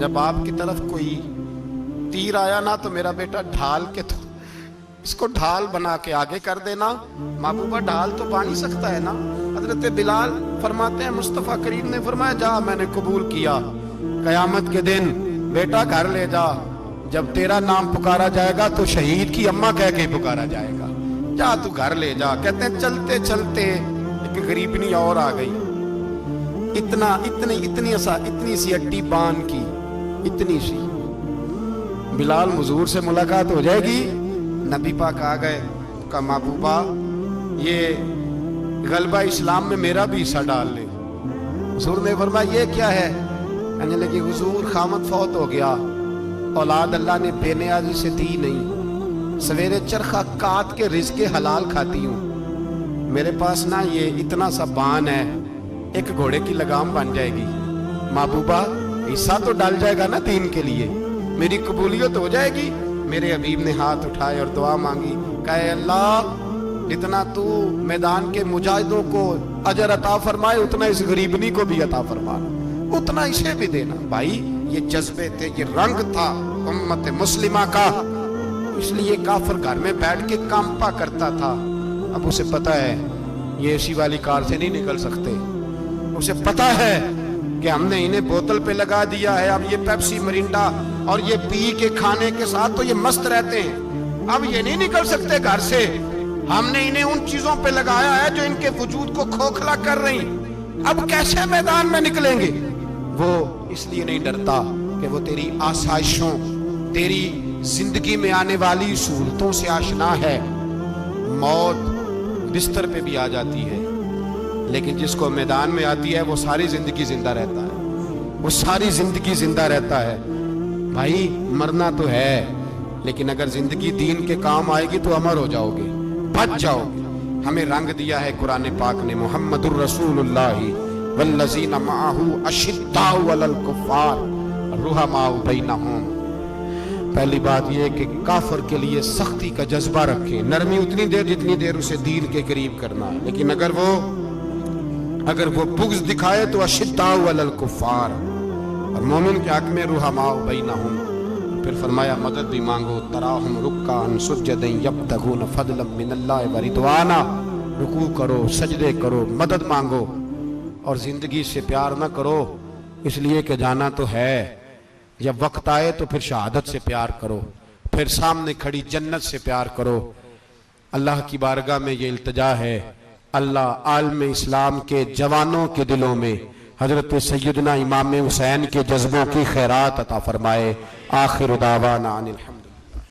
جب آپ کی طرف کوئی تیر آیا نا تو میرا بیٹا ڈھال کے تو اس کو ڈھال بنا کے آگے کر دینا. محبوبہ ڈھال تو بانی سکتا ہے نا. حضرت بلال فرماتے ہیں مصطفیٰ کریم نے فرمایا جا میں نے قبول کیا. قیامت کے دن بیٹا گھر لے جا, جب تیرا نام پکارا جائے گا تو شہید کی اماں کہہ کے پکارا جائے گا. جا تو گھر لے جا. کہتے ہیں چلتے چلتے ایک غریبنی اور آ گئی, اتنی سی اٹی بان کی, اتنی سی. بلال حضور سے ملاقات ہو جائے گی. نبی پاک آ گئے, کہا محبوبہ یہ غلبہ اسلام میں میرا بھی حصہ ڈال لے. حضور نے فرمایا یہ کیا ہے؟ کہنے لگی حضور خامد فوت ہو گیا, اولاد اللہ نے بے نیازی سے دی نہیں, سویرے چرخہ کاٹ کے رزق حلال کھاتی ہوں. میرے پاس نا یہ اتنا سا بان ہے, ایک گھوڑے کی لگام بن جائے گی. محبوبہ حصہ تو ڈال جائے گا نا دین کے لیے, میری قبولیت ہو جائے گی. میرے حبیب نے ہاتھ اٹھائے اور دعا مانگی, کہے اللہ جتنا تو میدان کے مجاہدوں کو اجر عطا فرمائے اتنا اس غریبنی کو بھی عطا فرمانا, اتنا اسے بھی دینا. بھائی یہ جذبے تھے, یہ رنگ تھا امت مسلمہ کا. اس لیے کافر گھر میں بیٹھ کے کانپا کرتا تھا. اب اسے پتا ہے یہ اسی والی کار سے نہیں نکل سکتے. اسے پتا ہے کہ ہم نے انہیں بوتل پہ لگا دیا ہے, اب یہ پیپسی مرینڈا اور یہ پی کے کھانے کے ساتھ تو یہ مست رہتے ہیں, اب یہ نہیں نکل سکتے گھر سے. ہم نے انہیں ان چیزوں پہ لگایا ہے جو ان کے وجود کو کھوکھلا کر رہی, اب کیسے میدان میں نکلیں گے؟ وہ اس لیے نہیں ڈرتا کہ وہ تیری آسائشوں, تیری زندگی میں آنے والی سہولتوں سے آشنا ہے. موت بستر پہ بھی آ جاتی ہے, لیکن جس کو میدان میں آتی ہے وہ ساری زندگی زندہ رہتا ہے, وہ ساری زندگی زندہ رہتا ہے. بھائی مرنا تو ہے, لیکن اگر زندگی دین کے کام آئے گی تو امر ہو جاؤ گے, بچ جاؤ گے. ہمیں رنگ دیا ہے قرآن پاک نے, محمد الرسول اللہ والذین معہ اشداء علی الکفار رحماء بینہم. پہلی بات یہ کہ کافر کے لیے سختی کا جذبہ رکھیں, نرمی اتنی دیر جتنی دیر اسے دین کے قریب کرنا ہے, لیکن اگر وہ بغض دکھائے تو اشداء علی الکفار, اور مومن کے حق میں رحماء بینہم. پھر فرمایا مدد بھی مانگو, تراہم رکعا سجدا یبتغون فضلا من اللہ ورضوانا. رکوع کرو, سجدے کرو, مدد مانگو, اور زندگی سے پیار نہ کرو اس لیے کہ جانا تو ہے. جب وقت آئے تو پھر شہادت سے پیار کرو, پھر سامنے کھڑی جنت سے پیار کرو. اللہ کی بارگاہ میں یہ التجا ہے, اللہ عالم اسلام کے جوانوں کے دلوں میں حضرت سیدنا امام حسین کے جذبوں کی خیرات عطا فرمائے. آخر دعوانا ان الحمد.